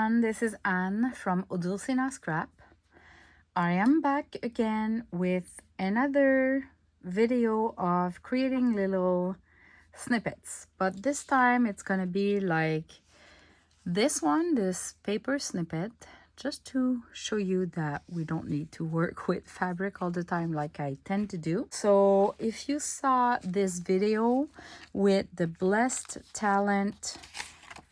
everyone, this is Anne from Odulcina Scrap. I am back again with another video of creating little snippets, but this time it's gonna be like this paper snippet, just to show you that we don't need to work with fabric all the time like I tend to do. So if you saw this video with the Blessed Talent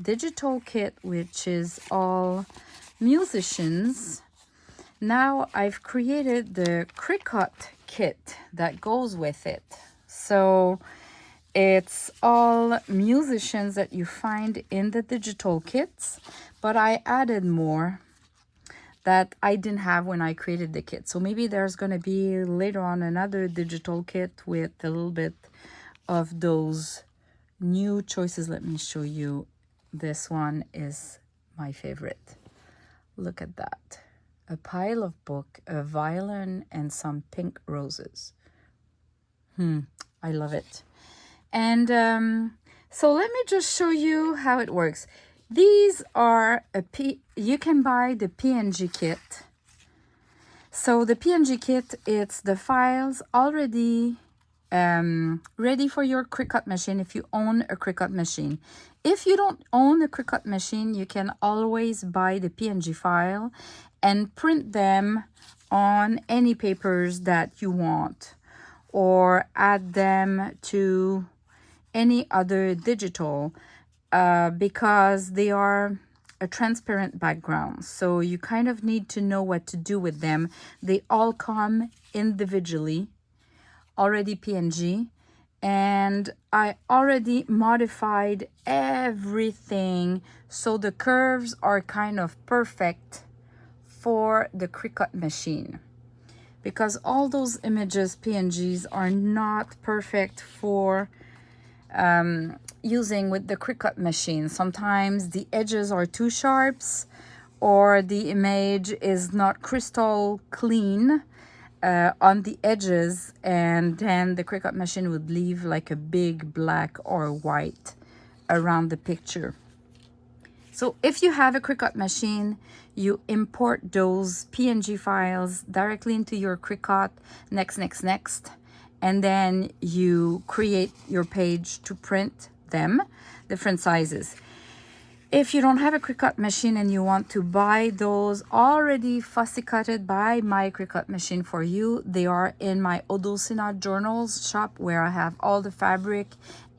digital kit, which is all musicians, now I've created the Cricut kit that goes with it. So it's all musicians that you find in the digital kits, but I added more that I didn't have when I created the kit. So maybe there's going to be later on another digital kit with a little bit of those new choices. Let me show you. This one is my favorite. Look at that. A pile of book, a violin, and some pink roses. I love it. And so let me just show you how it works. These are you can buy the PNG kit. So the PNG kit, it's the files already ready for your Cricut machine if you own a Cricut machine. If you don't own a Cricut machine, you can always buy the PNG file and print them on any papers that you want, or add them to any other digital because they are a transparent background. So you kind of need to know what to do with them. They all come individually, already PNG, and I already modified everything so the curves are kind of perfect for the Cricut machine, because all those images PNGs are not perfect for using with the Cricut machine. Sometimes the edges are too sharp, or the image is not crystal clean on the edges, and then the Cricut machine would leave like a big black or white around the picture. So if you have a Cricut machine, you import those PNG files directly into your Cricut, next, and then you create your page to print them, different sizes. If you don't have a Cricut machine and you want to buy those already fussy cutted by my Cricut machine for you, they are in my Odulcina journals shop, where I have all the fabric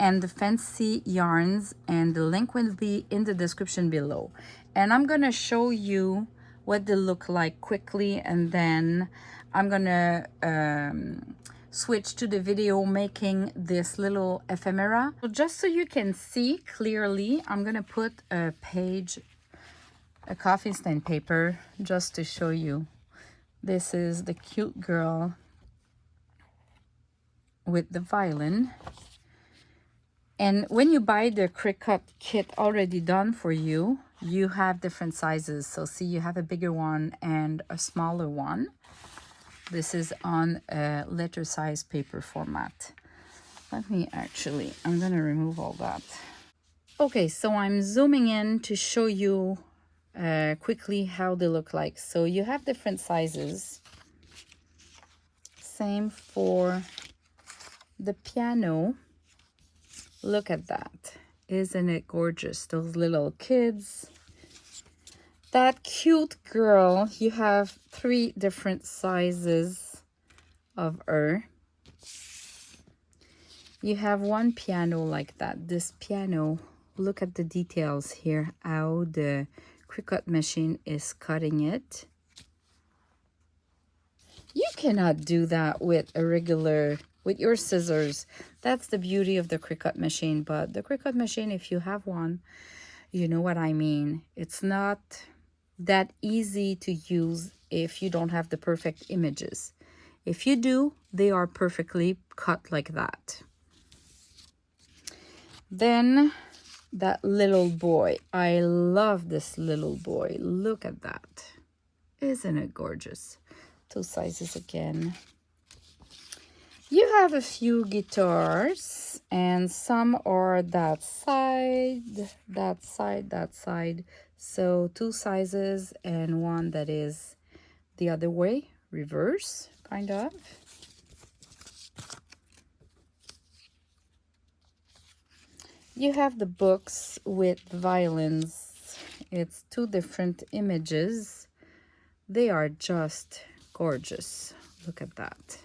and the fancy yarns, and the link will be in the description below. And I'm gonna show you what they look like quickly, and then I'm gonna switch to the video making this little ephemera. So just so you can see clearly, I'm gonna put a page, a coffee stain paper, just to show you. This is the cute girl with the violin. And when you buy the Cricut kit already done for you, you have different sizes. So see, you have a bigger one and a smaller one. This is on a letter size paper format. I'm gonna remove all that. Okay, so I'm zooming in to show you quickly how they look like. So you have different sizes. Same for the piano. Look at that. Isn't it gorgeous? Those little kids. That cute girl, you have 3 different sizes of her. You have one piano like that. This piano, look at the details here, how the Cricut machine is cutting it. You cannot do that with your scissors. That's the beauty of the Cricut machine. But the Cricut machine, if you have one, you know what I mean. It's not that easy to use if you don't have the perfect images. If you do, they are perfectly cut like that. Then that little boy, I love this little boy. Look at that. Isn't it gorgeous? 2 sizes again. You have a few guitars, and some are that side, So 2 sizes and one that is the other way, reverse, kind of. You have the books with violins. It's 2 different images. They are just gorgeous. Look at that.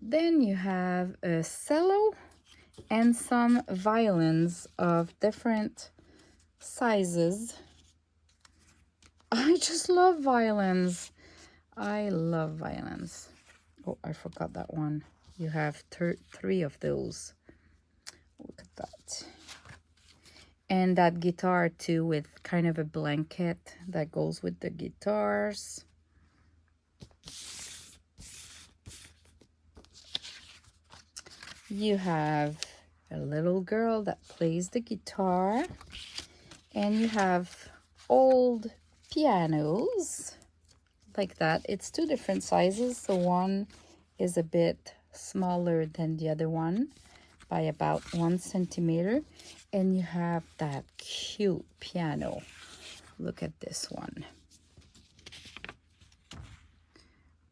Then you have a cello and some violins of different sizes. I just love violins. I love violins. Oh, I forgot that one. You have 3 of those. Look at that. And that guitar too, with kind of a blanket that goes with the guitars. You have a little girl that plays the guitar, and you have old pianos like that. It's 2 different sizes, so one is a bit smaller than the other one by about 1 centimeter, and you have that cute piano. Look at this one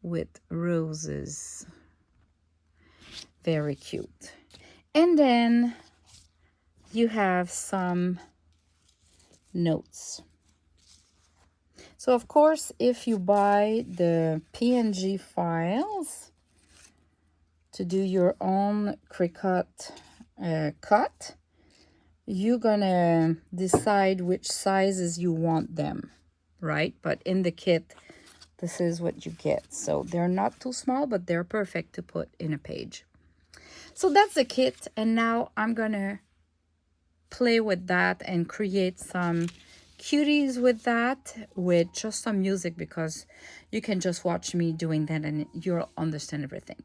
with roses. Very cute. And then you have some notes. So of course, if you buy the PNG files to do your own cricut cut, you're gonna decide which sizes you want them, right? But in the kit, this is what you get. So they're not too small, but they're perfect to put in a page. So that's the kit, and now I'm gonna play with that and create some cuties with that, with just some music, because you can just watch me doing that and you'll understand everything.